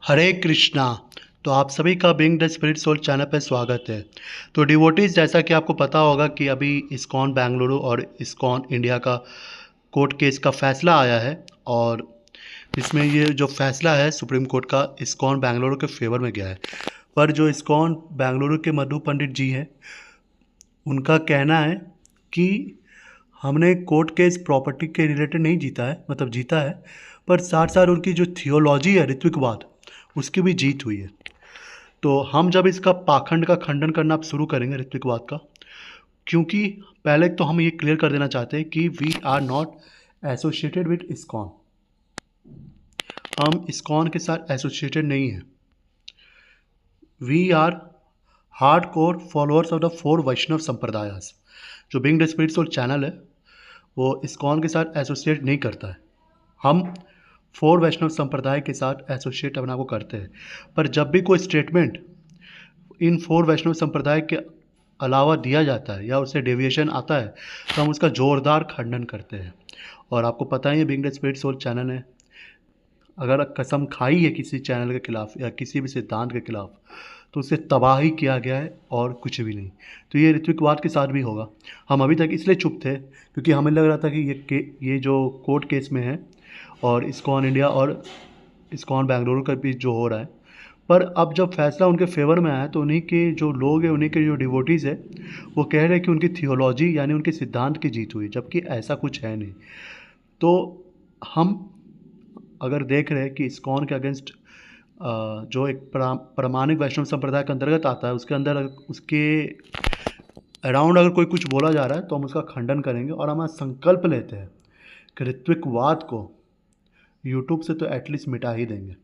हरे कृष्णा। तो आप सभी का being the spirit soul channel पर स्वागत है। तो डिवोटीज, जैसा कि आपको पता होगा कि अभी इस्कॉन बेंगलुरु और इस्कॉन इंडिया का कोर्ट केस का फैसला आया है, और इसमें ये जो फैसला है सुप्रीम कोर्ट का इस्कॉन बेंगलुरु के फेवर में गया है। पर जो इस्कॉन बेंगलुरु के मधु पंडित जी हैं, उनका कहना है कि हमने कोर्ट केस प्रॉपर्टी के रिलेटेड नहीं जीता है, मतलब जीता है, पर साथ साथ उनकी जो थियोलॉजी है ऋत्विकवाद, उसकी भी जीत हुई है। तो हम जब इसका पाखंड का खंडन करना अब शुरू करेंगे ऋत्विकवाद का, क्योंकि पहले तो हम ये क्लियर कर देना चाहते हैं कि we are not associated with ISKCON. हम इस्कॉन के साथ एसोसिएटेड नहीं हैं। We are hard core followers of the four Vaishnava sampradayas. जो being the spirit soul channel है, वो इस्कॉन के साथ एसोसिएट नहीं करता है। हम फोर वैष्णव संप्रदाय के साथ एसोसिएट अपना को करते हैं। पर जब भी कोई स्टेटमेंट इन फोर वैष्णव संप्रदाय के अलावा दिया जाता है या उससे डेविएशन आता है, तो हम उसका ज़ोरदार खंडन करते हैं। और आपको पता ही है, being the spirit soul channel है, अगर कसम खाई है किसी चैनल के खिलाफ या किसी भी सिद्धांत के खिलाफ, तो उसे तबाही किया गया है और कुछ भी नहीं। तो ये ऋत्विकवाद के साथ भी होगा। हम अभी तक इसलिए चुप थे क्योंकि हमें लग रहा था कि ये जो कोर्ट केस में है और इस्कॉन इंडिया और इस्कॉन बेंगलुरु का बीच जो हो रहा है, पर अब जब फैसला उनके फेवर में आया तो उन्हीं के जो लोग हैं, उन्हीं के जो डिवोटीज़ है, वो कह रहे हैं कि उनकी थियोलॉजी यानी उनके सिद्धांत की जीत हुई, जबकि ऐसा कुछ है नहीं। तो हम अगर देख रहे हैं कि इस्कॉन के अगेंस्ट जो एक प्रामाणिक वैष्णव संप्रदाय के अंतर्गत आता है, उसके अंदर उसके अराउंड अगर कोई कुछ बोला जा रहा है, तो हम उसका खंडन करेंगे और हम संकल्प लेते हैं कि ऋत्विकवाद को यूट्यूब से तो एटलीस्ट मिटा ही देंगे।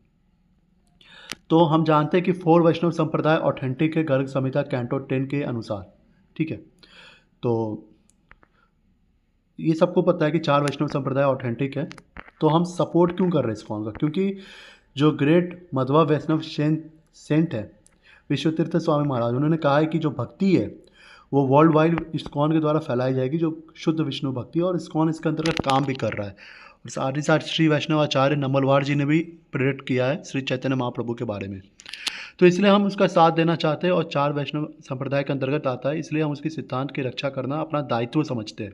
तो हम जानते हैं कि फोर वैष्णव संप्रदाय ऑथेंटिक है गर्ग संहिता कैंटो 10 के अनुसार, ठीक है। तो ये सबको पता है कि चार वैष्णव संप्रदाय ऑथेंटिक है। तो हम सपोर्ट क्यों कर रहे हैं इस्कॉन का? क्योंकि जो ग्रेट मध्वा वैष्णव सेंट है विश्व तीर्थ स्वामी महाराज, उन्होंने कहा है कि जो भक्ति है वो वर्ल्ड वाइड इस्कॉन के द्वारा फैलाई जाएगी, जो शुद्ध विष्णु भक्ति है, और इस्कॉन इसके अंतर्गत काम भी कर रहा है। और साथ ही साथ श्री वैष्णव आचार्य नमलवार जी ने भी प्रेरित किया है श्री चैतन्य महाप्रभु के बारे में। तो इसलिए हम उसका साथ देना चाहते हैं, और चार वैष्णव संप्रदाय के अंतर्गत आता है, इसलिए हम उसकी सिद्धांत की रक्षा करना अपना दायित्व समझते हैं।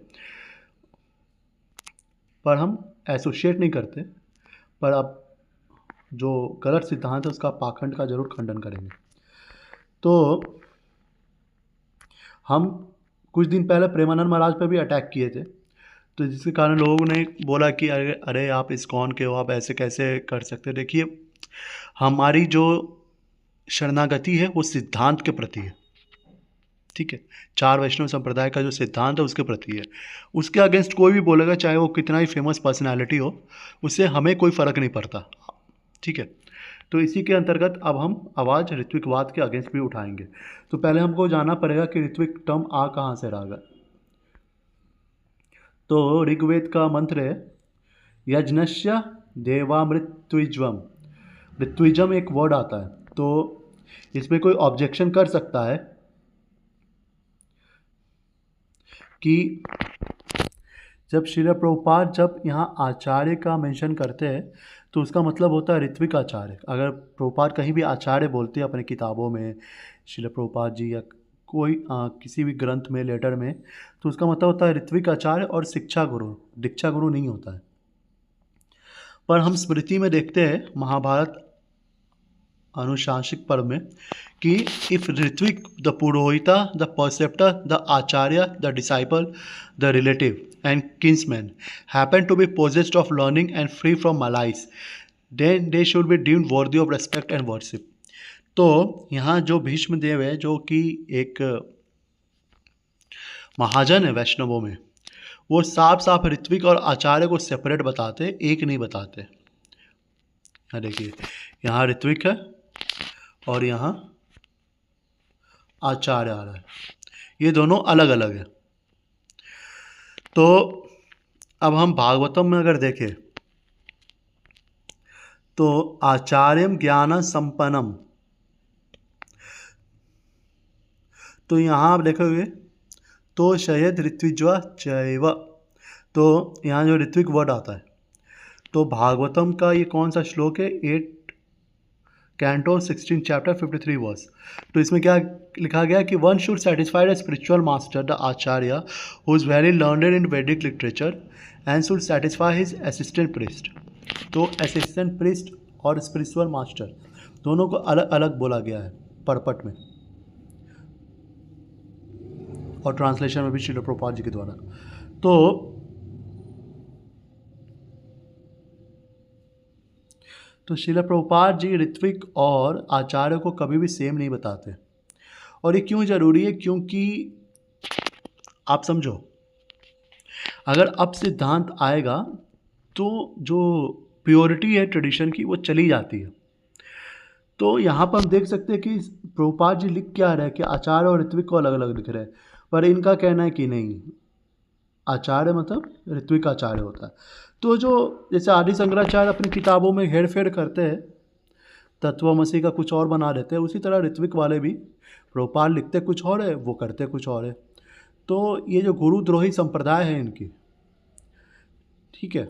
पर हम एसोसिएट नहीं करते। पर अब जो गलत सिद्धांत है उसका पाखंड का जरूर खंडन करेंगे। तो हम कुछ दिन पहले प्रेमानंद महाराज पर भी अटैक किए थे, तो जिसके कारण लोगों ने बोला कि अरे अरे आप इस्कॉन के हो, आप ऐसे कैसे कर सकते। देखिए, हमारी जो शरणागति है वो सिद्धांत के प्रति है, ठीक है। चार वैष्णव संप्रदाय का जो सिद्धांत है उसके प्रति है। उसके अगेंस्ट कोई भी बोलेगा, चाहे वो कितना ही फेमस पर्सनालिटी हो, उससे हमें कोई फ़र्क नहीं पड़ता, ठीक है। तो इसी के अंतर्गत अब हम आवाज़ ऋत्विकवाद के अगेंस्ट भी उठाएंगे। तो पहले हमको जानना पड़ेगा कि ऋत्विक टर्म आ कहाँ से रहा। तो ऋग्वेद का मंत्र है यज्ञस्य देवामृत्विज्वम। ऋत्विजम एक वर्ड आता है, तो इसमें कोई ऑब्जेक्शन कर सकता है कि जब श्रील प्रभुपाद जब यहाँ आचार्य का मेंशन करते हैं, तो उसका मतलब होता है ऋत्विक आचार्य। अगर प्रभुपाद कहीं भी आचार्य बोलते हैं अपने किताबों में, श्रील प्रभुपाद जी या कोई किसी भी ग्रंथ में, लेटर में, तो उसका मतलब होता है ऋत्विक आचार्य और शिक्षा गुरु, दीक्षा गुरु नहीं होता है। पर हम स्मृति में देखते हैं महाभारत अनुशांसिक पर्व में कि if ritvik the purohita the preceptor the acharya the disciple the relative and kinsman happen to be possessed of learning and free from malice, then they should be deemed worthy of respect and worship. तो यहाँ जो भीष्म देव है, जो कि एक महाजन है वैष्णवों में, वो साफ साफ ऋत्विक और आचार्य को सेपरेट बताते, एक नहीं बताते। यहाँ देखिए, यहाँ ऋत्विक है और यहाँ आचार्य आ रहा है, ये दोनों अलग अलग है। तो अब हम भागवतम में अगर देखें तो आचार्यम ज्ञान संपन्नम, तो यहाँ आप देखोगे तो शयद ऋत्विज्वा चैव, तो यहाँ जो ऋत्विक वर्ड आता है, तो भागवतम का ये कौन सा श्लोक है, कैंटो 16 चैप्टर 53 वर्स। तो इसमें क्या लिखा गया कि one should satisfied a spiritual master the acharya who is very learned in Vedic literature and should satisfy his assistant priest. तो असिस्टेंट प्रिस्ट और स्पिरिचुअल मास्टर दोनों को अलग अलग बोला गया है परपट में, और ट्रांसलेशन में भी श्रील प्रभुपाद जी के द्वारा। तो श्रील प्रभुपाद जी ऋत्विक और आचार्य को कभी भी सेम नहीं बताते। और ये क्यों ज़रूरी है? क्योंकि आप समझो, अगर अब सिद्धांत आएगा तो जो प्योरिटी है ट्रेडिशन की वो चली जाती है। तो यहाँ पर हम देख सकते हैं कि प्रभुपाद जी लिख क्या रहे हैं कि आचार्य और ऋत्विक को अलग अलग लिख रहे हैं, पर इनका कहना है कि नहीं, आचार्य मतलब ऋत्विक आचार्य होता है। तो जो जैसे आदि शंकराचार्य अपनी किताबों में हेर फेर करते हैं, तत्वमसी का कुछ और बना देते हैं, उसी तरह ऋत्विक वाले भी प्रभुपाद लिखते कुछ और है, वो करते कुछ और है। तो ये जो गुरुद्रोही संप्रदाय है इनकी, ठीक है,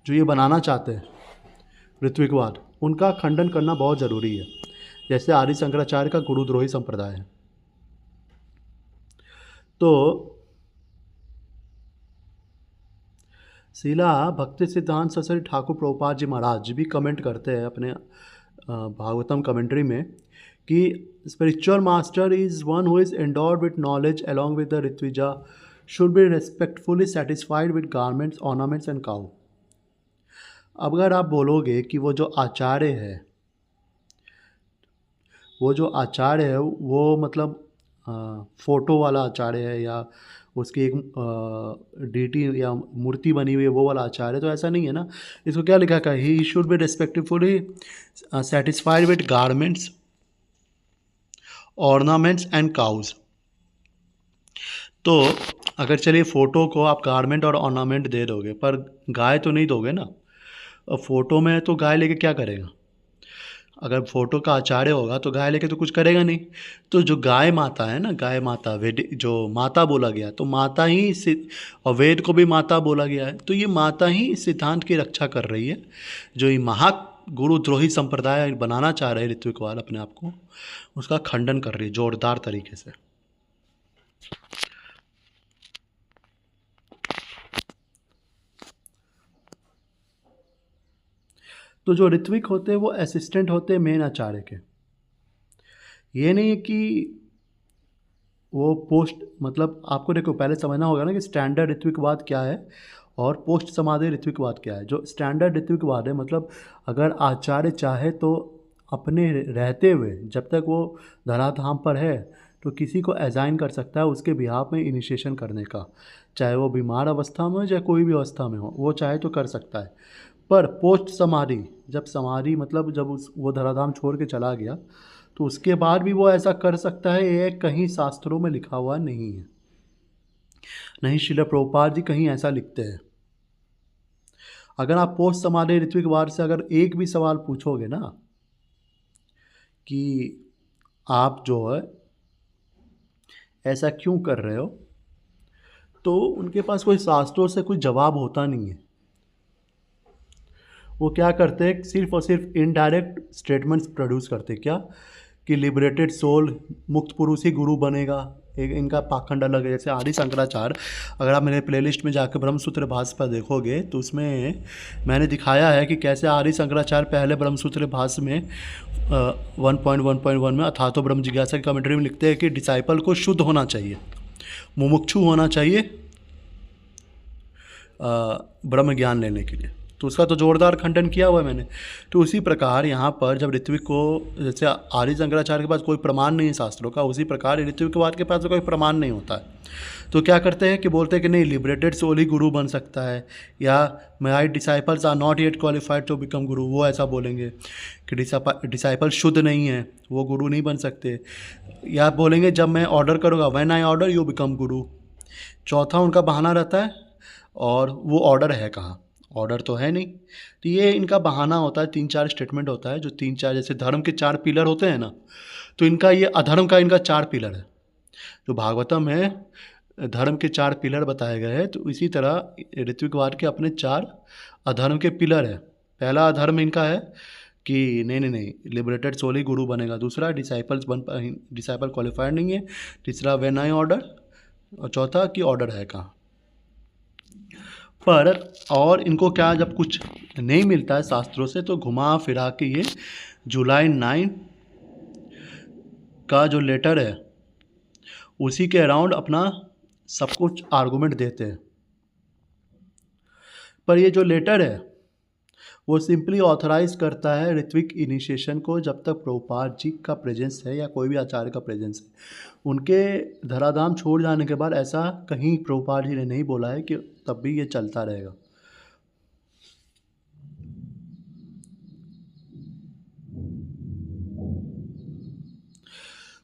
जो ये बनाना चाहते हैं ऋत्विकवाद, उनका खंडन करना बहुत ज़रूरी है। जैसे आदि शंकराचार्य का गुरुद्रोही संप्रदाय है। तो शिला भक्ति सिद्धांत सरस्वती ठाकुर प्रभुपाद जी महाराज भी कमेंट करते हैं अपने भागवतम कमेंट्री में कि spiritual master is one who is endowed with knowledge along with the ritvija should be respectfully satisfied with garments ornaments and cow. अगर आप बोलोगे कि वो जो आचार्य है वो मतलब फ़ोटो वाला आचार्य है या उसकी एक डीटी या मूर्ति बनी हुई है वो वाला आचार्य, तो ऐसा नहीं है ना। इसको क्या लिखा है? He should be respectfully satisfied with garments ornaments and cows. तो अगर चलिए फ़ोटो को आप गारमेंट और ऑर्नामेंट दे दोगे, पर गाय तो नहीं दोगे ना। अब फ़ोटो में तो गाय लेके क्या करेगा? अगर फ़ोटो का आचार्य होगा तो गाय लेके तो कुछ करेगा नहीं। तो जो गाय माता है ना, गाय माता वेद जो माता बोला गया, तो माता ही और वेद को भी माता बोला गया है, तो ये माता ही इस सिद्धांत की रक्षा कर रही है जो ये महा गुरुद्रोही संप्रदाय बनाना चाह रहे हैं ऋत्विकवाद अपने आप को, उसका खंडन कर रही है जोरदार तरीके से। तो जो ऋत्विक होते हैं वो असिस्टेंट होते हैं मेन आचार्य के। ये नहीं कि वो पोस्ट, मतलब आपको देखो पहले समझना होगा ना कि स्टैंडर्ड ऋत्विकवाद क्या है और पोस्ट समाधि ऋत्विकवाद क्या है। जो स्टैंडर्ड ऋत्विकवाद है, मतलब अगर आचार्य चाहे तो अपने रहते हुए जब तक वो धराधाम पर है तो किसी को अजाइन कर सकता है उसके बिहाफ में इनिशिएशन करने का, चाहे वो बीमार अवस्था में हो चाहे कोई भी अवस्था में हो, वो चाहे तो कर सकता है। पर पोस्ट समाधि, जब समाधि मतलब जब वो धराधाम छोड़ के चला गया तो उसके बाद भी वो ऐसा कर सकता है, ये कहीं शास्त्रों में लिखा हुआ नहीं है। नहीं, श्रील प्रभुपाद जी कहीं ऐसा लिखते हैं। अगर आप पोस्ट समाधि ऋत्विकवाद से अगर एक भी सवाल पूछोगे ना कि आप जो है ऐसा क्यों कर रहे हो, तो उनके पास कोई शास्त्रों से कोई जवाब होता नहीं है। वो क्या करते हैं, सिर्फ और सिर्फ इनडायरेक्ट स्टेटमेंट्स प्रोड्यूस करते हैं। क्या कि लिबरेटेड सोल, मुक्त पुरुष ही गुरु बनेगा, एक इनका पाखंड अलग है। जैसे आदि शंकराचार्य, अगर आप मेरे प्लेलिस्ट में जाकर ब्रह्मसूत्र भाष्य पर देखोगे तो उसमें मैंने दिखाया है कि कैसे आदि शंकराचार्य पहले ब्रह्मसूत्र भाष्य में 1.1.1 में अथातो ब्रह्म जिज्ञासा की कमेंट्री में लिखते हैं कि डिसाइपल को शुद्ध होना चाहिए, मुमुक्षु होना चाहिए ब्रह्म ज्ञान लेने के लिए। तो उसका तो जोरदार खंडन किया हुआ है मैंने। तो उसी प्रकार यहाँ पर जब ऋत्विक को, जैसे आदि शंकराचार्य के पास कोई प्रमाण नहीं है शास्त्रों का, उसी प्रकार ऋत्विकवाद के पास कोई प्रमाण नहीं होता है। तो क्या करते हैं कि बोलते हैं कि नहीं, लिबरेटेड सोल ही गुरु बन सकता है, या my disciples are not yet qualified to become guru, वो ऐसा बोलेंगे कि डिसाइपल शुद्ध नहीं है, वो गुरु नहीं बन सकते। या बोलेंगे जब मैं ऑर्डर करूँगा, when I order you become गुरु। चौथा उनका बहाना रहता है, और वो ऑर्डर है कहाँ? ऑर्डर तो है नहीं। तो ये इनका बहाना होता है, 3-4 स्टेटमेंट होता है, जो 3-4 जैसे धर्म के 4 पिलर होते हैं ना, तो इनका ये अधर्म का इनका 4 पिलर है। जो भागवतम है धर्म के 4 पिलर बताए गए हैं, तो इसी तरह ऋत्विकवाद के अपने 4 अधर्म के पिलर है। पहला अधर्म इनका है कि नहीं नहीं नहीं, लिबरेटेड सोल ही गुरु बनेगा। दूसरा, डिसाइपल क्वालिफाइड नहीं है। तीसरा, वेन आई ऑर्डर। और चौथा कि ऑर्डर है कहाँ पर। और इनको क्या, जब कुछ नहीं मिलता है शास्त्रों से, तो घुमा फिरा के ये जुलाई 9 का जो लेटर है उसी के अराउंड अपना सब कुछ आर्गूमेंट देते हैं। पर ये जो लेटर है वो सिंपली ऑथराइज करता है ऋत्विक इनिशिएशन को, जब तक प्रभुपाद जी का प्रेजेंस है या कोई भी आचार्य का प्रेजेंस है। उनके धराधाम छोड़ जाने के बाद ऐसा कहीं प्रभुपाद जी ने नहीं बोला है कि तब भी ये चलता रहेगा।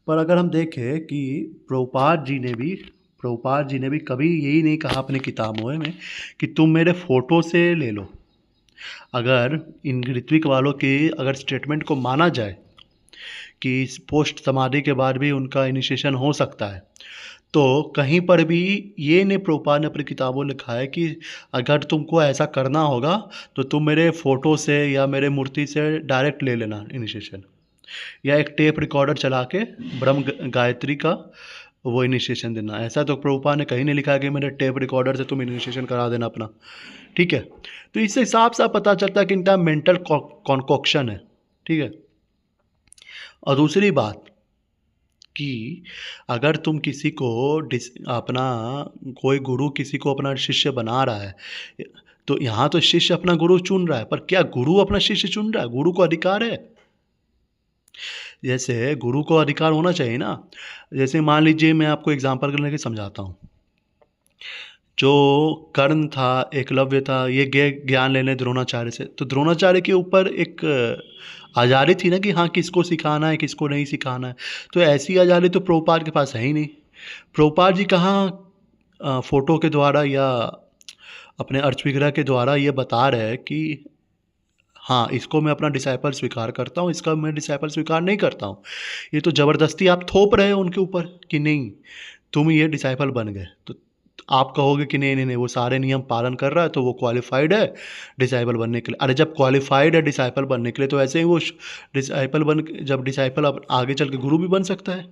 पर अगर हम देखें कि प्रभुपाद जी ने भी कभी यही नहीं कहा अपनी किताबों में कि तुम मेरे फ़ोटो से ले लो। अगर इन ऋत्विक वालों की अगर स्टेटमेंट को माना जाए कि पोस्ट समाधि के बाद भी उनका इनिशिएशन हो सकता है, तो कहीं पर भी ये नहीं प्रभुपाद ने अपनी किताबों में लिखा है कि अगर तुमको ऐसा करना होगा तो तुम मेरे फ़ोटो से या मेरे मूर्ति से डायरेक्ट ले लेना इनिशिएशन, या एक टेप रिकॉर्डर चला के ब्रह्म गायत्री का वो इनिशिएशन देना। ऐसा तो प्रभुपाद ने कहीं नहीं लिखा है कि मेरे टेप रिकॉर्डर से तुम इनिशिएशन करा देना अपना। ठीक है, तो इससे साफ साफ पता चलता है कि इनका मेंटल कॉन्कोक्शन है। ठीक है, और दूसरी बात कि अगर तुम किसी को अपना कोई गुरु किसी को अपना शिष्य बना रहा है, तो यहाँ तो शिष्य अपना गुरु चुन रहा है, पर क्या गुरु अपना शिष्य चुन रहा है? गुरु को अधिकार है। जैसे गुरु को अधिकार होना चाहिए ना। जैसे मान लीजिए, मैं आपको एग्जांपल के लेके समझाता हूँ। जो कर्ण था, एकलव्य था, ये गए ज्ञान लेने द्रोणाचार्य से, तो द्रोणाचार्य के ऊपर एक आज़ादी थी ना कि हाँ किसको सिखाना है किसको नहीं सिखाना है। तो ऐसी आज़ादी तो प्रभुपाद के पास है ही नहीं। प्रभुपाद जी कहाँ फोटो के द्वारा या अपने अर्चविग्रह के द्वारा ये बता रहे हैं कि हाँ इसको मैं अपना डिसाइपल स्वीकार करता हूँ, इसका मैं डिसाइपल स्वीकार नहीं करता हूँ। ये तो ज़बरदस्ती आप थोप रहे हो उनके ऊपर कि नहीं तुम ये डिसाइपल बन गए। तो आप कहोगे कि नहीं नहीं नहीं, वो सारे नियम पालन कर रहा है तो वो क्वालिफाइड है डिसाइपल बनने के लिए। अरे जब क्वालिफाइड है डिसाइपल बनने के लिए, तो ऐसे ही वो डिसाइपल जब डिसाइपल अब आगे चल के गुरु भी बन सकता है।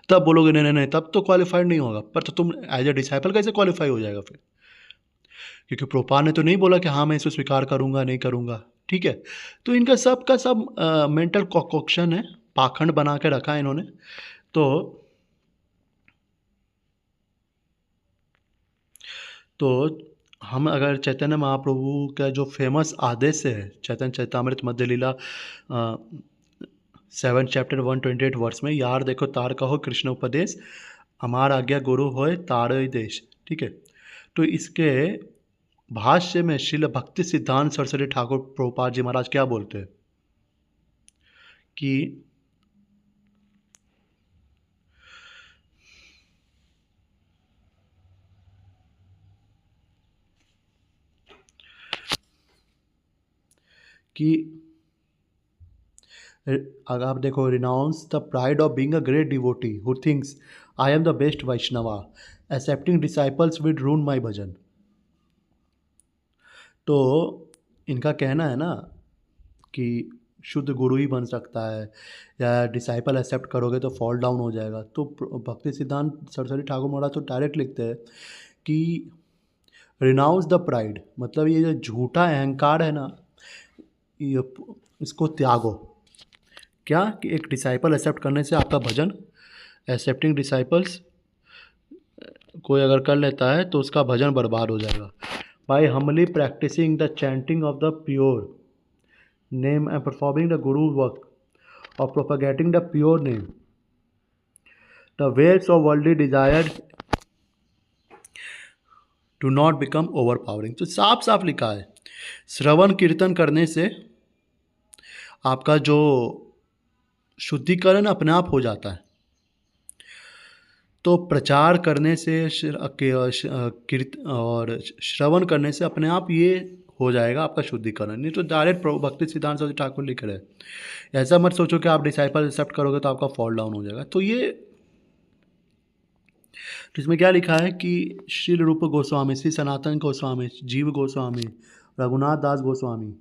तब बोलोगे नहीं नहीं नहीं, तब तो क्वालिफाइड नहीं होगा। पर तो तुम एज ए डिसाइपल कैसे क्वालिफाई हो जाएगा फिर? क्योंकि प्रोपान ने तो नहीं बोला कि हाँ मैं इसे स्वीकार करूँगा नहीं करूँगा। ठीक है, तो इनका सब का सब मेंटल कॉकॉक्शन है, पाखंड बना के रखा है इन्होंने। तो हम अगर चैतन्य महाप्रभु का जो फेमस आदेश है चैतन्य चैतामृत मध्य लीला 7 चैप्टर 128 वर्स में, यार देखो तार कहो कृष्ण उपदेश, हमार आज्ञा गुरु होए तार देश। ठीक है, तो इसके भाष्य में श्रील भक्ति सिद्धांत सरस्वती ठाकुर प्रभुपाद जी महाराज क्या बोलते हैं कि अगर आप देखो, renounce the pride of being a great devotee who thinks I am the best Vaishnava, accepting disciples with ruin my bhajan. तो इनका कहना है ना कि शुद्ध गुरु ही बन सकता है, या डिसाइपल एक्सेप्ट करोगे तो फॉल डाउन हो जाएगा। तो भक्ति सिद्धांत सरस्वती ठाकुर महाराज तो डायरेक्ट लिखते हैं कि रिनाउंस द प्राइड, मतलब ये जो झूठा अहंकार है ना, ये इसको त्यागो। क्या कि एक डिसाइपल एक्सेप्ट करने से आपका भजन, एक्सेप्टिंग डिसाइपल्स कोई अगर कर लेता है तो उसका भजन बर्बाद हो जाएगा। By humbly practising the chanting of the pure name and performing the guru work और propagating the pure name, the waves of worldly desire do not become overpowering. तो साफ साफ लिखा है, श्रवण कीर्तन करने से आपका जो शुद्धिकरण अपने आप हो जाता है। तो प्रचार करने से और श्रवण करने से अपने आप ये हो जाएगा आपका शुद्धिकरण। नहीं तो डायरेक्ट भक्ति सिद्धांत सरस्वती ठाकुर लिख रहे हैं। ऐसा मत सोचो कि आप डिसाइपल एक्सेप्ट करोगे तो आपका फॉल डाउन हो जाएगा। तो ये तो इसमें क्या लिखा है कि श्री रूप Goswami, Shri Sanatana Goswami, Jiva Goswami, Raghunath Das Goswami,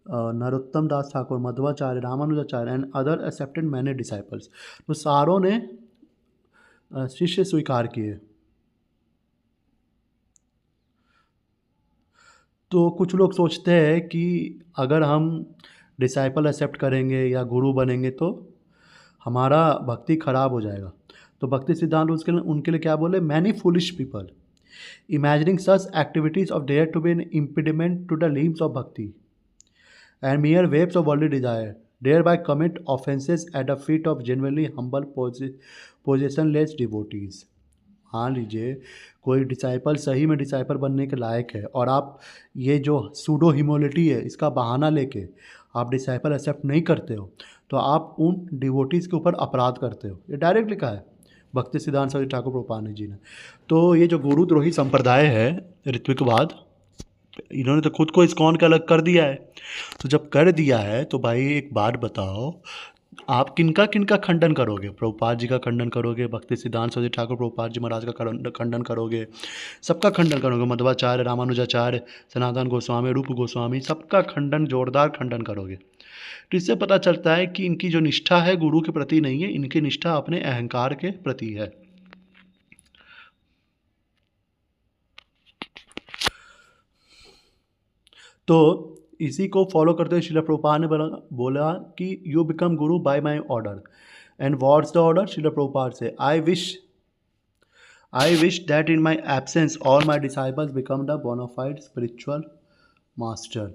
Narottam Das Thakur, Madhvacharya, Ramanujacharya and other accepted many disciples. तो सारों ने शिष्य स्वीकार किए। तो कुछ लोग सोचते हैं कि अगर हम डिसाइपल एक्सेप्ट करेंगे या गुरु बनेंगे तो हमारा भक्ति खराब हो जाएगा। तो भक्ति सिद्धांत उनके लिए क्या बोले, many foolish people imagining such activities of dare to be an impediment to the limbs of bhakti and mere waves of worldly desire, thereby commit offenses at the feet of genuinely humble possessionless devotees। मान लीजिए कोई disciple सही में disciple बनने के लायक है और आप ये जो सूडो ह्यूमिलिटी है इसका बहाना लेके आप डिसाइपल एक्सेप्ट नहीं करते हो तो आप उन डिवोटीज़ के ऊपर अपराध करते हो। ये डायरेक्ट लिखा है भक्ति सिद्धांत सरस्वती ठाकुर प्रभुपाद जी ने। तो ये जो गुरुद्रोही संप्रदाय है ऋत्विकवाद, इन्होंने तो खुद को इस्कॉन का अलग कर दिया है। तो जब कर दिया है तो भाई एक बात बताओ, आप किनका किनका खंडन करोगे? प्रभुपाद जी का खंडन करोगे, भक्ति सिद्धांत सरस्वती ठाकुर प्रभुपाद जी महाराज का खंडन करोगे, सबका खंडन करोगे, मध्वाचार्य, रामानुजाचार्य, सनातन गोस्वामी, रूप गोस्वामी, सबका खंडन, जोरदार खंडन करोगे। तो इससे पता चलता है कि इनकी जो निष्ठा है गुरु के प्रति नहीं है, इनकी निष्ठा अपने अहंकार के प्रति है। तो इसी को फॉलो करते हुए श्रील प्रभुपाद ने बोला कि you become guru by my order. And what's the order? Srila Prabhupada says I wish that in my absence all my disciples become the bona fide spiritual master.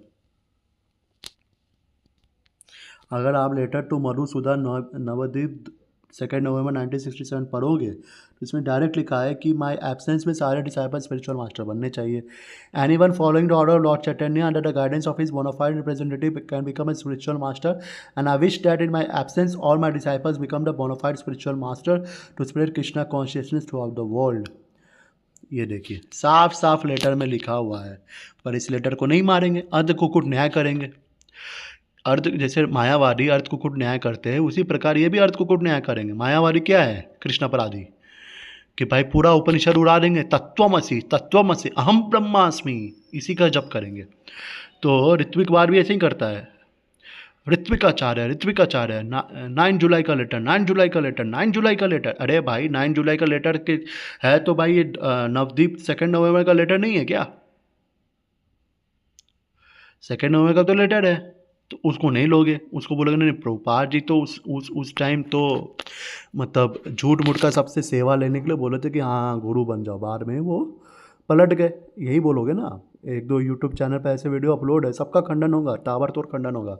अगर आप letter to Madhusudan Navadip 2 November 1967 पढ़ोगे तो इसमें डायरेक्ट लिखा है कि माई एब्सेंस में सारे डिसाइपल स्पिरिचुअल मास्टर बनने चाहिए। Anyone following the order of Lord Chaitanya under the guidance of his bona fide representative can become a spiritual master and I wish that in my absence all my disciples become the bona fide spiritual master to spread Krishna consciousness throughout the world. ये देखिए साफ साफ letter में लिखा हुआ है, पर इस लेटर को नहीं मारेंगे, अर्ध कुकुट न्याय करेंगे। अर्ध जैसे मायावादी अर्ध कुकुट न्याय करते हैं उसी प्रकार ये भी अर्ध कुकुट न्याय करेंगे। मायावादी क्या है? कृष्ण अपराधी, कि भाई पूरा उपनिषद उड़ा देंगे, तत्वमसि तत्वमसि अहम ब्रह्मास्मि, इसी का जप करेंगे। तो ऋत्विकवाद भी ऐसे ही करता है। ऋत्विकाचार्य 9 जुलाई का लेटर, 9 जुलाई का लेटर, 9 जुलाई का लेटर। अरे भाई 9 जुलाई का लेटर के है तो भाई ये नवदीप 2 नवंबर का लेटर नहीं है क्या? 2 नवंबर का तो लेटर है, तो उसको नहीं लोगे, उसको बोलोगे नहीं प्रभुपाद जी तो उस टाइम तो मतलब झूठ मूठ का सबसे सेवा लेने के लिए बोले थे कि हाँ गुरु बन जाओ, बाद में वो पलट गए, यही बोलोगे ना। 1-2 यूट्यूब चैनल पे ऐसे वीडियो अपलोड है, सबका खंडन होगा, ताबड़तोड़ खंडन होगा।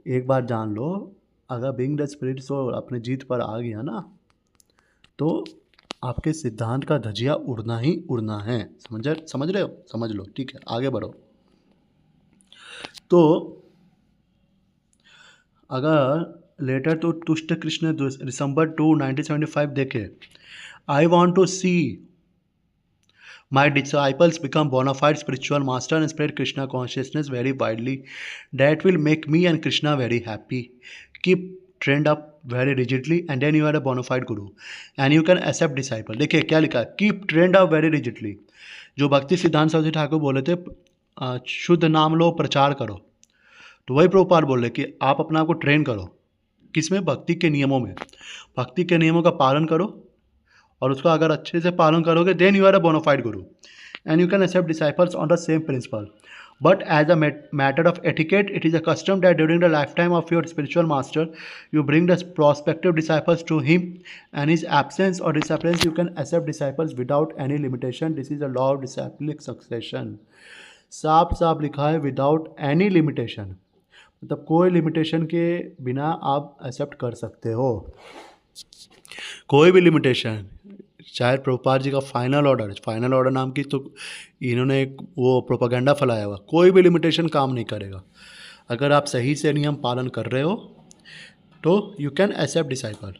एक बात जान लो, अगर बिंग द स्पिरिट सोल अपने जीत पर आ गया ना तो आपके सिद्धांत का धजिया उड़ना ही उड़ना है। समझ रहे हो? समझ लो, ठीक है, आगे बढ़ो। तो अगर letter to Tushta Krishna December 2 1975 देखे, I want to see my disciples become bona fide spiritual master and spread Krishna consciousness very widely, that will make me and Krishna very happy. Keep trained up very rigidly and then you are a bona fide guru and you can accept disciple. देखिए क्या लिखा है, keep trained up very rigidly. जो भक्ति सिद्धांत सरस्वती ठाकुर बोले थे शुद्ध नाम लो, प्रचार करो, तो वही प्रभुपाद बोल रहे कि आप अपना आप को ट्रेन करो, किसमें? भक्ति के नियमों में। भक्ति के नियमों का पालन करो और उसका अगर अच्छे से पालन करोगे then you are a bona fide guru and you can accept disciples on the same principle. But as a matter of etiquette it is a custom that during the lifetime of your spiritual master you bring the prospective disciples to him and his absence और disappearance you can accept disciples without any limitation. This is a law of disciplic succession. साफ साफ लिखा है without any limitation, मतलब कोई limitation के बिना आप एक्सेप्ट कर सकते हो, कोई भी लिमिटेशन। चाहे प्रभुपाद जी का फाइनल ऑर्डर नाम की तो इन्होंने एक वो प्रोपेगेंडा फैलाया हुआ, कोई भी लिमिटेशन काम नहीं करेगा। अगर आप सही से नियम पालन कर रहे हो तो यू कैन एक्सेप्ट डिसाइपल।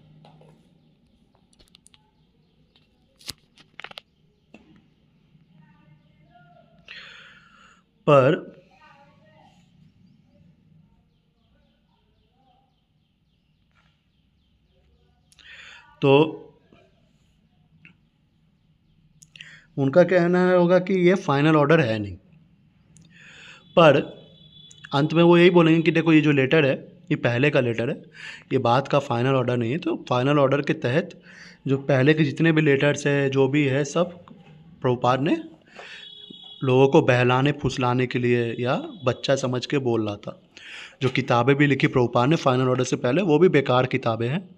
पर तो उनका कहना होगा कि ये फाइनल ऑर्डर है नहीं, पर अंत में वो यही बोलेंगे कि देखो ये जो लेटर है ये पहले का लेटर है, ये बात का फाइनल ऑर्डर नहीं है। तो फाइनल ऑर्डर के तहत जो पहले के जितने भी लेटर्स है जो भी है सब प्रभुपाद ने लोगों को बहलाने फुसलाने के लिए या बच्चा समझ के बोल रहा था। जो किताबें भी लिखी प्रभुपाद ने फाइनल ऑर्डर से पहले वो भी बेकार किताबें हैं,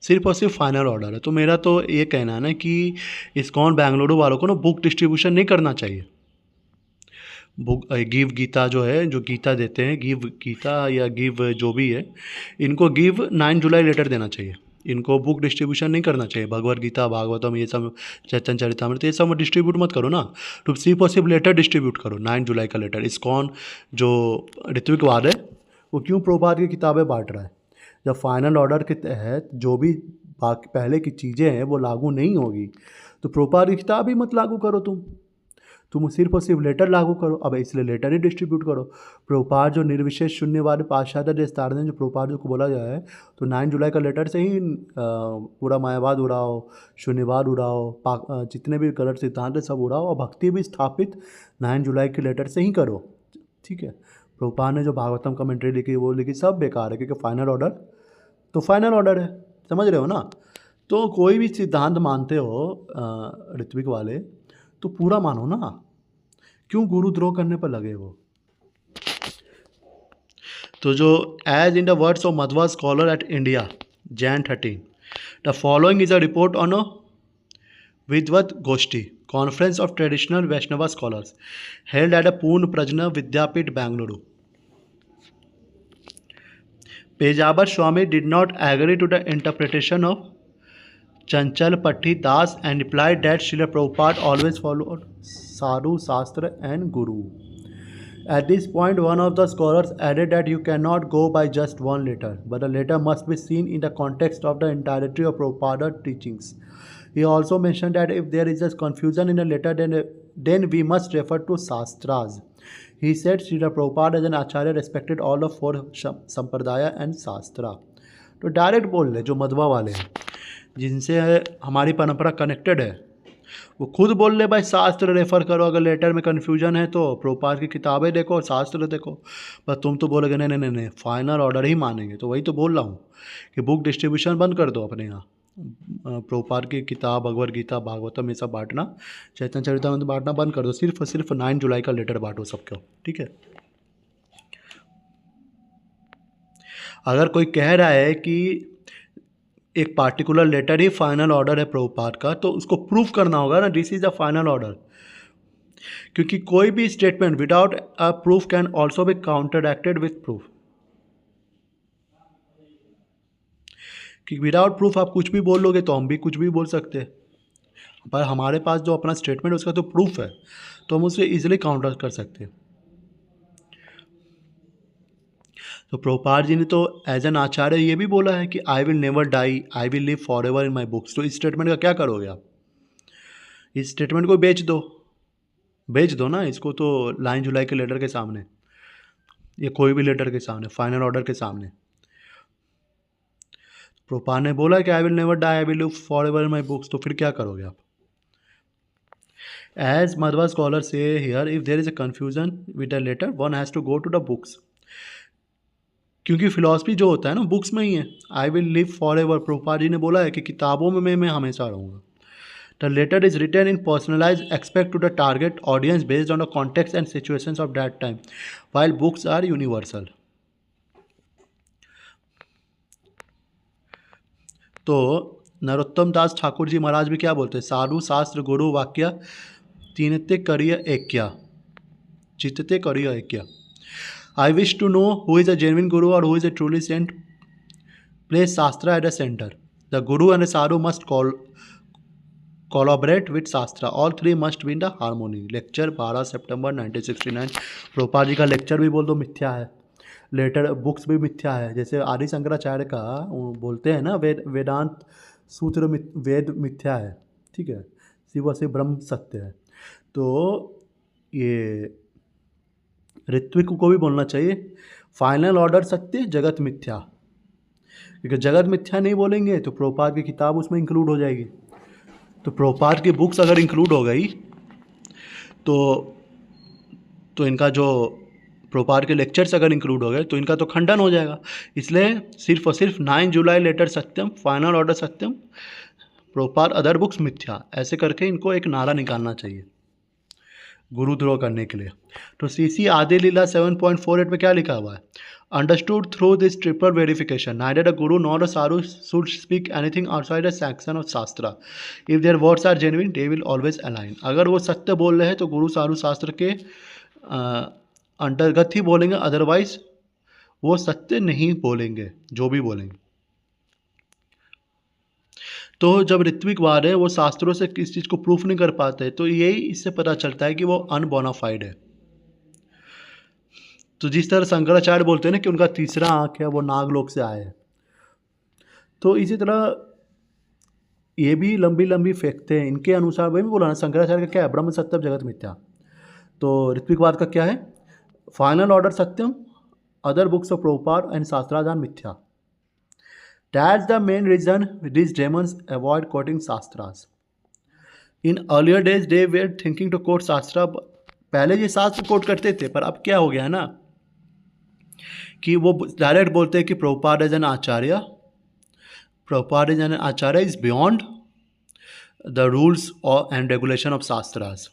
सिर्फ और सिर्फ फाइनल ऑर्डर है। तो मेरा तो ये कहना है ना कि इस्कॉन बेंगलुरु वालों को ना बुक डिस्ट्रीब्यूशन नहीं करना चाहिए। बुक गिव गीता जो है, जो गीता देते हैं, गिव गीता या गिव जो भी है, इनको गिव 9 जुलाई लेटर देना चाहिए। इनको बुक डिस्ट्रीब्यूशन नहीं करना चाहिए। भगवद गीता, भागवतम, ये सब, चैतन्य चरितामृत, ये सब डिस्ट्रीब्यूट मत करो ना। तो सिर्फ और सिर्फ लेटर डिस्ट्रीब्यूट करो, 9 जुलाई का लेटर। इस्कॉन जो ऋत्विकवाद है वो क्यों प्रभुपाद की किताबें बांट रहा है? जब फाइनल ऑर्डर के तहत जो भी बाकी पहले की चीज़ें हैं वो लागू नहीं होगी, तो प्रभुपाद की किताब ही मत लागू करो तुम सिर्फ और सिर्फ लेटर लागू करो। अब इसलिए लेटर ही डिस्ट्रीब्यूट करो। प्रभुपाद जो निर्विशेष शून्यवादी पाश्चात्य विस्तार जो प्रभुपाद को बोला जाए, तो 9 जुलाई का लेटर से ही पूरा मायावाद उड़ाओ, शून्यवाद उड़ाओ, जितने भी गलत सिद्धांत है सब उड़ाओ, और भक्ति भी स्थापित 9 जुलाई के लेटर से ही करो। ठीक है। प्रभुपाद ने जो भागवतम कमेंट्री लिखी वो लिखी सब बेकार है, क्योंकि फाइनल ऑर्डर तो फाइनल ऑर्डर है, समझ रहे हो ना। तो कोई भी सिद्धांत मानते हो ऋत्विक वाले, तो पूरा मानो ना, क्यों गुरुद्रोह करने पर लगे हो। तो जो as in the words of Madhva scholar at India Jan 13, the following is a report on a विद्वत गोष्ठी conference of traditional Vaishnava scholars held at a Purna Prajna Vidyapeeth Bengaluru. Pejabar Swami did not agree to the interpretation of Chanchal Patti Das and replied that Srila Prabhupada always followed Sadhu, Shastra and Guru. At this point, one of the scholars added that you cannot go by just one letter, but the letter must be seen in the context of the entirety of Prabhupada's teachings. He also mentioned that if there is a confusion in a letter, then we must refer to Shastras. He said Srila Prabhupada as an Acharya respected all of 4 Sampradaya and Shastra. तो direct बोल रहे जो मध्वा वाले हैं, जिनसे हमारी परंपरा connected है, वो खुद बोल रहे भाई शास्त्र रेफर करो। अगर लेटर में कन्फ्यूजन है तो प्रभुपाद की किताबें देखो, शास्त्र देखो। पर तुम तो बोलोगे नहीं नहीं नहीं, फाइनल ऑर्डर ही मानेंगे। तो वही तो बोल रहा हूँ कि बुक डिस्ट्रीब्यूशन बंद कर दो अपने यहाँ। प्रभुपाद की किताब, भगवद गीता, भागवतम, ये सब बांटना, चैतन्य चरितामृत बांटना बंद कर दो। सिर्फ और सिर्फ 9 जुलाई का लेटर बांटो सबको, ठीक है। अगर कोई कह रहा है कि एक पार्टिकुलर लेटर ही फाइनल ऑर्डर है प्रभुपाद का, तो उसको प्रूफ करना होगा ना, this is a final order. क्योंकि कोई भी statement without a proof can also be counteracted with proof. कि विदाउट प्रूफ आप कुछ भी बोल लोगे तो हम भी कुछ भी बोल सकते हैं, पर हमारे पास जो अपना स्टेटमेंट है उसका तो प्रूफ है, तो हम उसे इजीली काउंटर कर सकते हैं। तो प्रभुपाद जी ने तो एज एन आचार्य ये भी बोला है कि I will never die, I will live forever in my books. तो इस स्टेटमेंट का क्या करोगे आप? इस स्टेटमेंट को बेच दो ना इसको, तो 9 जुलाई के लेटर के सामने या कोई भी लेटर के सामने, फाइनल ऑर्डर के सामने। प्रभुपाद ने बोला कि I will never die, I will live forever in my books, तो फिर क्या करोगे आप? As Madhva scholar say here, if there is a confusion with a letter one has to go to the books. क्योंकि philosophy जो होता है ना बुक्स में ही है। I will live forever, Prabhupada ji ने बोला है कि किताबों में मैं हमेशा रहूँगा। The letter is written in personalise expect to the target audience based on the context and situations of that time, while books are universal. तो नरोत्तम दास ठाकुर जी महाराज भी क्या बोलते हैं? साधु शास्त्र गुरु वाक्य तीनते करिय ऐक्या, चित्ते करिय ऐक्या। I wish to know who is a genuine guru or who is a truly saint. Place Shastra at the center. The guru and the sadhu must collaborate with Shastra. All three must be in the harmony. Lecture 12 सितंबर 1969। प्रभुपाद जी का lecture भी बोल दो मिथ्या है, letter books भी मिथ्या है। जैसे आदि शंकराचार्य का बोलते हैं ना, वेदांत सूत्र वेद मिथ्या है, ठीक है, शिव से ब्रह्म सत्य है। तो ये ऋत्विक को भी बोलना चाहिए फाइनल ऑर्डर सत्य, जगत मिथ्या। क्योंकि जगत मिथ्या नहीं बोलेंगे तो प्रभुपाद की किताब उसमें इंक्लूड हो जाएगी। तो प्रभुपाद की बुक्स अगर इंक्लूड हो गई तो इनका जो प्रभुपाद के लेक्चर्स अगर इंक्लूड हो गए तो इनका तो खंडन हो जाएगा। इसलिए सिर्फ और सिर्फ 9 जुलाई लेटर सत्यम, फाइनल ऑर्डर सत्यम, प्रभुपाद अदर बुक्स मिथ्या, ऐसे करके इनको एक नारा निकालना चाहिए गुरुद्रोह करने के लिए। तो सीसी आदि लीला 7.48 में क्या लिखा हुआ है? Understood through this triple verification neither the guru nor the sadhu should speak anything outside the sanction of shastra. If their words are genuine they will always align. अगर वो सत्य बोल रहे हैं तो गुरु साधु शास्त्र के अंतर्गत ही बोलेंगे, अदरवाइज वो सत्य नहीं बोलेंगे जो भी बोलेंगे। तो जब ऋत्विकवाद है वो शास्त्रों से किस चीज़ को प्रूफ नहीं कर पाते, तो यही इससे पता चलता है कि वो अनबोनाफाइड है। तो जिस तरह शंकराचार्य बोलते हैं ना कि उनका तीसरा आंख है, वो नागलोक से आए हैं, तो इसी तरह ये भी लंबी लंबी फेंकते हैं। इनके अनुसार वही बोला ना, शंकराचार्य का क्या है? ब्रह्म सत्यम जगत मिथ्या। तो ऋत्विकवाद का क्या है? फाइनल ऑर्डर सत्यम, other books of Prabhupada and शास्त्राजान मिथ्या। That's the main reason these demons avoid quoting shastras. In earlier days they were thinking to quote shastra. पहले ये शास्त्र कोट करते थे, पर अब क्या हो गया है ना कि वो डायरेक्ट बोलते हैं कि Prabhupada as an acharya, Prabhupada as an acharya is beyond the rules and regulation of shastras.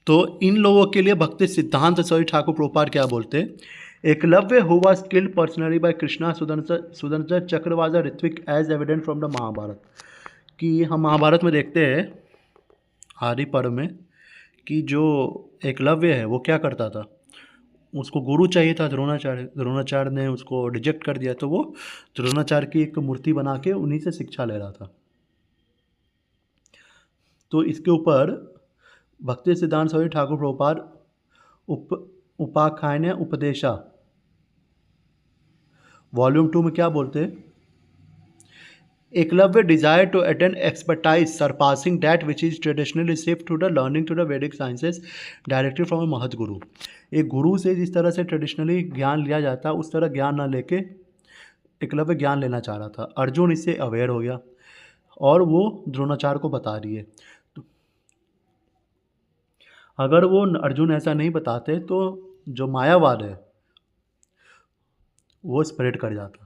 तो इन लोगों के लिए भक्ति सिद्धांत सॉरी ठाकुर प्रभुपाद क्या बोलते हैं? Ekalavya who was killed personally by Krishna Sudarshana chakra was a ritvik as evident from the Mahabharata. कि हम महाभारत में देखते हैं आदि पर्व में कि जो एकलव्य है वो क्या करता था, उसको गुरु चाहिए था द्रोणाचार्य ने उसको रिजेक्ट कर दिया, तो वो द्रोणाचार्य की एक मूर्ति बना के उन्हीं से शिक्षा ले रहा था। तो इसके ऊपर भक्ति सिद्धांत स्वामी ठाकुर प्रभुपाद उपाख्यान उपदेशा वॉल्यूम 2 में क्या बोलते हैं? Eklavya desire to attain expertise surpassing that which is traditionally received to the learning to the Vedic sciences directly from a mahat guru. एक गुरु से जिस तरह से ट्रेडिशनली ज्ञान लिया जाता है उस तरह ज्ञान ना लेके एकलव्य ज्ञान लेना चाह रहा था। अर्जुन इससे अवेयर हो गया और वो द्रोणाचार्य को बता रही है। तो अगर वो अर्जुन ऐसा नहीं बताते तो जो मायावाद है वो स्प्रेड कर जाता।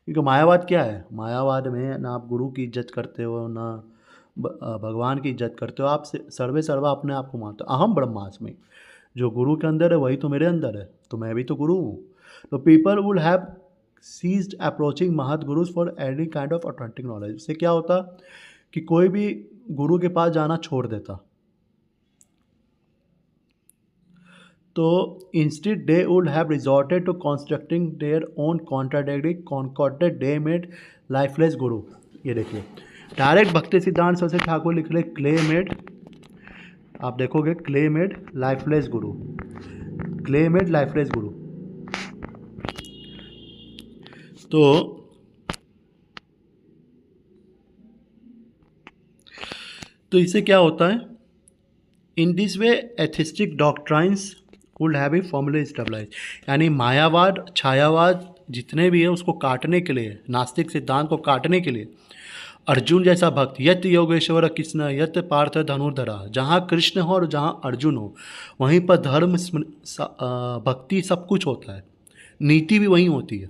क्योंकि मायावाद क्या है? मायावाद में ना आप गुरु की इज्जत करते हो ना भगवान की इज्जत करते हो, आप सर्वे सर्वा अपने आप को मानते हो। अहम ब्रह्मास्मि, जो गुरु के अंदर है वही तो मेरे अंदर है, तो मैं भी तो गुरु हूँ। तो people would have ceased approaching mahat gurus for any kind of authentic knowledge. इससे क्या होता कि कोई भी गुरु के पास जाना छोड़ देता। तो instead they would have resorted to constructing their own contradictory concorded they made lifeless guru. ये देखिए डायरेक्ट भक्ति सिद्धांत सरस्वती ठाकुर लिख रहे क्ले मेड, आप देखोगे clay made lifeless guru, clay made lifeless guru. तो इससे क्या होता है? In this way atheistic doctrines would have be formally stabilise. यानी मायावाद छायावाद जितने भी है उसको काटने के लिए, नास्तिक सिद्धांत को काटने के लिए अर्जुन जैसा भक्त, यत योगेश्वर कृष्ण यत पार्थ धनुर्धरा, जहाँ कृष्ण हो और जहाँ अर्जुन हो वहीं पर धर्म भक्ति सब कुछ होता है, नीति भी वहीं होती है।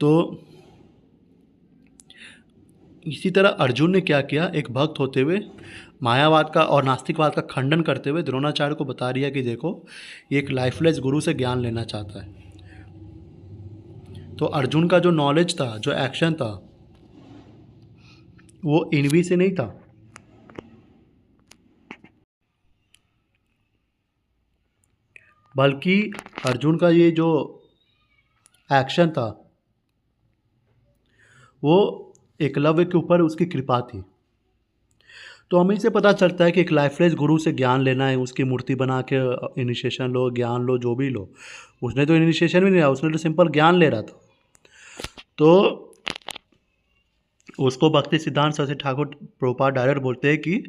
तो इसी तरह अर्जुन ने क्या किया? एक भक्त होते हुए मायावाद का और नास्तिकवाद का खंडन करते हुए द्रोणाचार्य को बता रही है कि देखो ये एक लाइफलेस गुरु से ज्ञान लेना चाहता है। तो अर्जुन का जो नॉलेज था, जो एक्शन था, वो इनवी से नहीं था, बल्कि अर्जुन का ये जो एक्शन था वो एकलव्य के ऊपर उसकी कृपा थी। तो हमें इससे पता चलता है कि एक लाइफलेस गुरु से ज्ञान लेना है, उसकी मूर्ति बना के इनिशिएशन लो, ज्ञान लो, जो भी लो। उसने तो इनिशिएशन भी नहीं लिया, उसने तो सिंपल ज्ञान ले रहा था। तो उसको भक्ति सिद्धांत सरस्वती ठाकुर प्रभुपाद डायरेक्ट बोलते हैं कि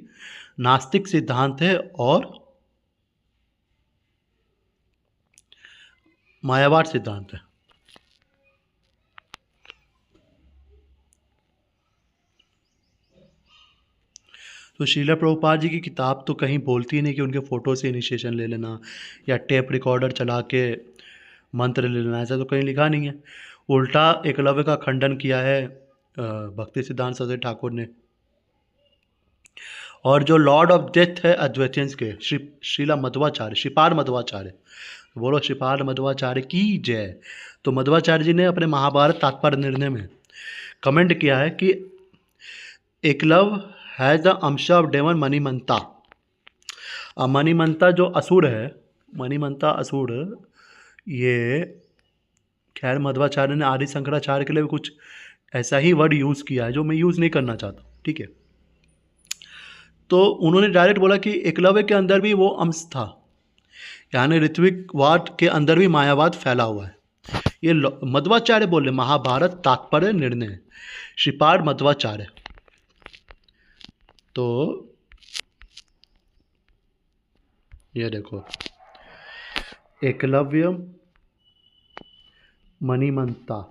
नास्तिक सिद्धांत है और मायावाद सिद्धांत है। तो श्रीला प्रभुपाद जी की किताब तो कहीं बोलती ही नहीं कि उनके फ़ोटो से इनिशिएशन ले लेना या टेप रिकॉर्डर चला के मंत्र ले लेना, ऐसा तो कहीं लिखा नहीं है। उल्टा एकलव्य का खंडन किया है भक्ति सिद्धांत सरस्वती ठाकुर ने। और जो लॉर्ड ऑफ डेथ है अद्वैतियंस के श्रीला मध्वाचार्य, श्रीपाद मध्वाचार्य, बोलो श्रीपाद मध्वाचार्य की जय। तो मध्वाचार्य जी ने अपने महाभारत तात्पर्य निर्णय में कमेंट किया है कि एकलव has the ansh of daemon मणिमंता। मणिमंता जो असुर है, मणिमंता असुर, ये खैर मध्वाचार्य ने आदि शंकराचार्य के लिए भी कुछ ऐसा ही वर्ड यूज़ किया है जो मैं यूज़ नहीं करना चाहता, ठीक है। तो उन्होंने डायरेक्ट बोला कि एकलव्य के अंदर भी वो अंश था, यानी ऋत्विकवाद के अंदर भी मायावाद फैला हुआ है। ये मध्वाचार्य बोले, महाभारत तात्पर्य निर्णय, श्रीपाद मध्वाचार्य। तो ये देखो, एकलव्य मणिमंता,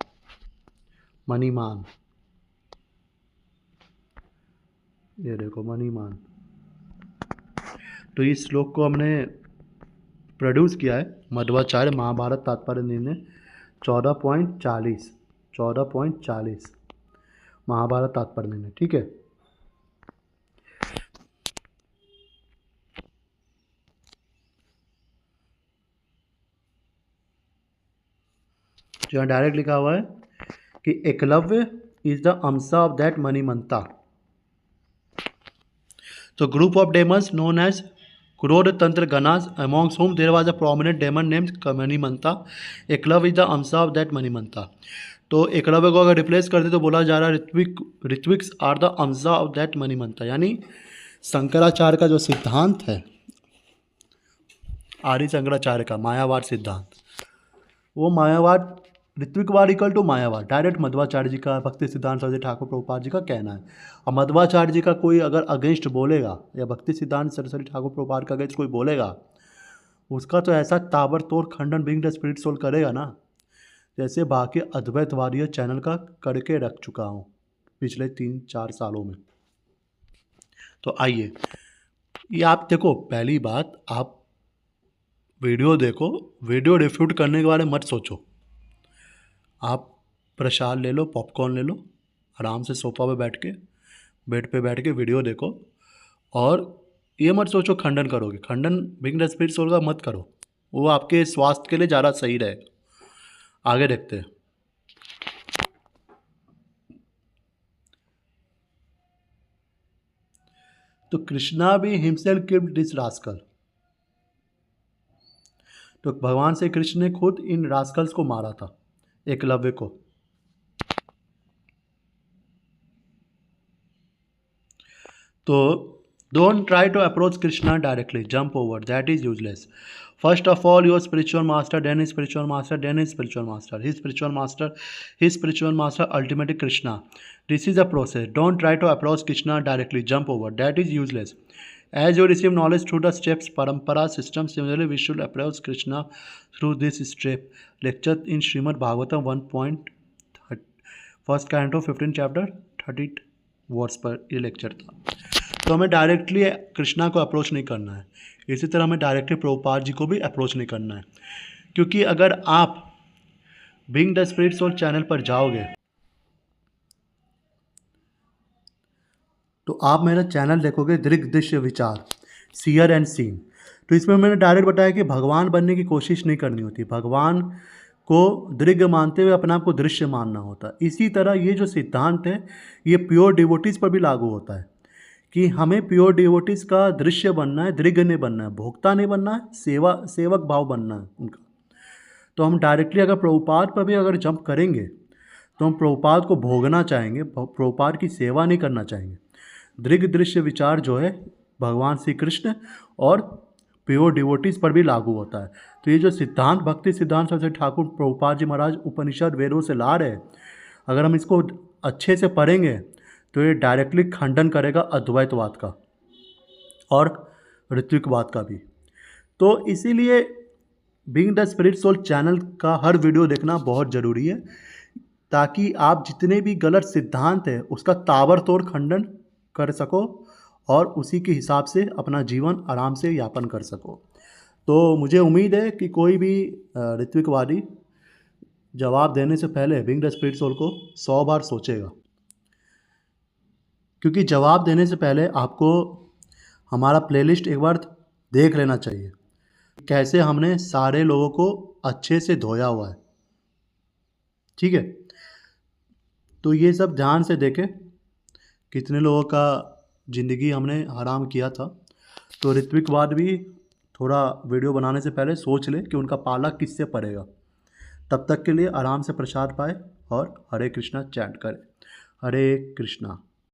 मणिमान, ये देखो मणिमान। तो इस श्लोक को हमने प्रोड्यूस किया है मध्वाचार्य, महाभारत तात्पर्य निर्णय 14.40 महाभारत तात्पर्य निर्णय, ठीक है। जो डायरेक्ट लिखा हुआ है कि Eklavya is the ansh of that Manimanta. तो group of demons known as Krodha Tantra Ganas, amongst whom there was a prominent demon named Manimanta. Eklavya is the ansh of that Manimanta. तो एकलव्य को अगर रिप्लेस करते तो बोला जा रहा है Ritvik's are the ansh of that मणिमंता, यानी शंकराचार्य का जो सिद्धांत है, आदि शंकराचार्य का मायावाद सिद्धांत, वो मायावाद ऋत्विकवाद इक्वल टू मायावाद, डायरेक्ट मध्वाचार्य जी का, भक्ति सिद्धांत सरस्वती ठाकुर प्रभुपाद जी का कहना है। और मध्वाचार्य जी का कोई अगर अगेंस्ट बोलेगा या भक्ति सिद्धांत सरस्वती ठाकुर प्रभुपाद का अगेंस्ट कोई बोलेगा, उसका तो ऐसा ताबड़तोड़ खंडन बिंग द स्पिरिट सोल करेगा ना, जैसे बाकी अद्वैतवादी चैनल का करके रख चुका हूँ पिछले 3-4 सालों में। तो आइए, ये आप देखो, पहली बात आप वीडियो देखो, वीडियो रिफ्यूट करने के बारे में मत सोचो। आप प्रसाद ले लो, पॉपकॉर्न ले लो, आराम से सोफा पे बैठ के, बेड पे बैठ के वीडियो देखो, और ये मत सोचो खंडन करोगे। खंडन बिंग द स्पिरिट सोल का मत करो, वो आपके स्वास्थ्य के लिए ज़्यादा सही रहेगा। आगे देखते हैं। तो कृष्णा भी हिमसेल्फ किल्ड दिस रास्कल। तो भगवान श्री कृष्ण ने खुद इन रास्कल्स को मारा था, एकलव्य को। तो don't try to approach Krishna directly, jump over, that is useless. First of all your spiritual master, then his spiritual master, then his spiritual master, his spiritual master, his spiritual master, ultimately Krishna. This is a process. Don't try to approach Krishna directly, jump over, that is useless. As you receive knowledge through the steps parampara system, similarly we should approach Krishna through this step. Lecture in Srimad Bhagavatam 1.30, first canto 15 chapter 30 words पर ये lecture था। तो हमें directly Krishna को approach नहीं करना है, इसी तरह हमें डायरेक्टली प्रभुपाद जी को भी अप्रोच नहीं करना है। क्योंकि अगर आप being the spirit soul channel पर जाओगे तो आप मेरा चैनल देखोगे, दृग दृश्य विचार, सीयर एंड सीन। तो इसमें मैंने डायरेक्ट बताया कि भगवान बनने की कोशिश नहीं करनी होती, भगवान को दृग मानते हुए अपने आप को दृश्य मानना होता है। इसी तरह ये जो सिद्धांत है ये प्योर डिवोटीज़ पर भी लागू होता है कि हमें प्योर डिवोटीज़ का दृश्य बनना है, दृग नहीं बनना है, भोक्ता नहीं बनना है, सेवक भाव बनना है उनका। तो हम डायरेक्टली अगर प्रभुपाद पर भी अगर जंप करेंगे तो हम प्रभुपाद को भोगना चाहेंगे, प्रभुपाद की सेवा नहीं करना चाहेंगे। दृग दृश्य विचार जो है भगवान श्री कृष्ण और प्योर डिवोटीज़ पर भी लागू होता है। तो ये जो सिद्धांत भक्ति सिद्धांत सरस्वती ठाकुर प्रभुपाद जी महाराज उपनिषद वेदों से ला रहे हैं, अगर हम इसको अच्छे से पढ़ेंगे तो ये डायरेक्टली खंडन करेगा अद्वैतवाद का और ऋत्विकवाद का भी। तो इसीलिए being the spirit soul channel का हर वीडियो देखना बहुत ज़रूरी है, ताकि आप जितने भी गलत सिद्धांत है उसका ताबड़तोड़ खंडन कर सको और उसी के हिसाब से अपना जीवन आराम से यापन कर सको। तो मुझे उम्मीद है कि कोई भी ऋत्विकवादी जवाब देने से पहले विंग्ड स्पिरिट सोल को 100 बार सोचेगा, क्योंकि जवाब देने से पहले आपको हमारा प्लेलिस्ट एक बार देख लेना चाहिए, कैसे हमने सारे लोगों को अच्छे से धोया हुआ है। ठीक है, तो ये सब ध्यान से देखें कितने लोगों का ज़िंदगी हमने हराम किया था। तो ऋत्विकवाद भी थोड़ा वीडियो बनाने से पहले सोच ले कि उनका पाला किससे पड़ेगा। तब तक के लिए आराम से प्रसाद पाए और हरे कृष्णा चैंट करें। हरे कृष्णा।